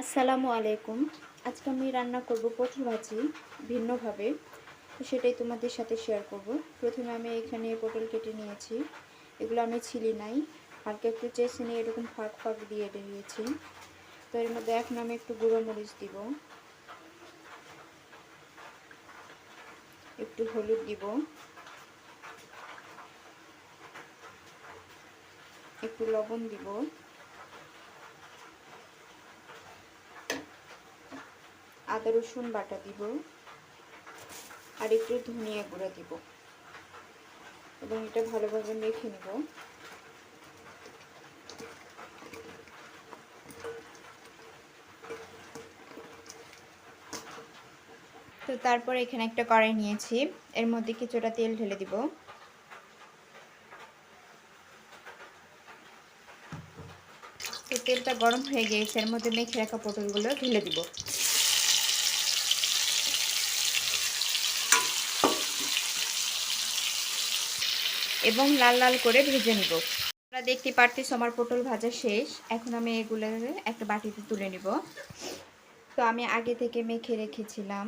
আসসালামু আলাইকুম। আজকে আমি রান্না করব পটল ভাজি ভিন্নভাবে। তো সেটাই তোমাদের সাথে শেয়ার করব। প্রথমে আমি এখানে পটল কেটে নিয়েছি। এগুলো আমি ছিলি নাই, হালকা একটু চেঁচে নিয়ে এরকম ফাঁক ফাঁক দিয়ে দিয়েছি। তো এর মধ্যে এখন আমি একটু গুঁড়ো মরিচ দিব, একটু হলুদ দিব, একটু লবণ দিব, আদা রসুন বাটা দিব, আর একটু ধনিয়া গুঁড়া দিব এবং এটা ভালোভাবে মেখে নেব। তো তারপর এখানে একটা কড়াই নিয়েছি, এর মধ্যে কিছুটা তেল ঢেলে দিব। তো তেলটা গরম হয়ে গিয়েছে, এর মধ্যে মেখে রাখা পটলগুলো ঢেলে দিব এবং লাল লাল করে ভেজে নিব। তোমরা দেখতে পারতেছো আমার পটল ভাজা শেষ। এখন আমি এগুলো একটা বাটিতে তুলে নিব। তো আমি আগে থেকে মেখে রেখেছিলাম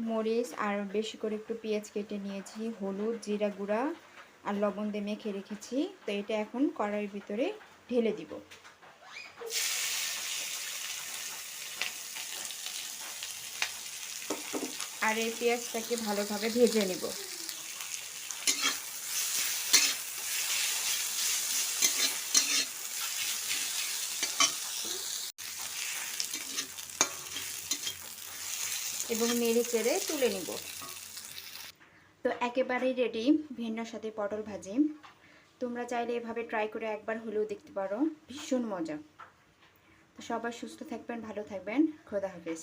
মরিচ আর বেশি করে একটু পেঁয়াজ কেটে নিয়েছি, হলুদ জিরা গুঁড়া আর লবণ দিয়ে মেখে রেখেছি। তো এটা এখন কড়াইয়ের ভিতরে ঢেলে দিব। আর এই পেঁয়াজটাকে ভালোভাবে ভেজে নিব। এবং নেড়ে চেড়ে তুলে নিব। তো একেবারেই রেডি ভিন্নর সাথে পটল ভাজি। তোমরা চাইলে এভাবে ট্রাই করে একবার হলেও দেখতে পারো, ভীষণ মজা। তো সবাই সুস্থ থাকবেন, ভালো থাকবেন। খোদা হাফেজ।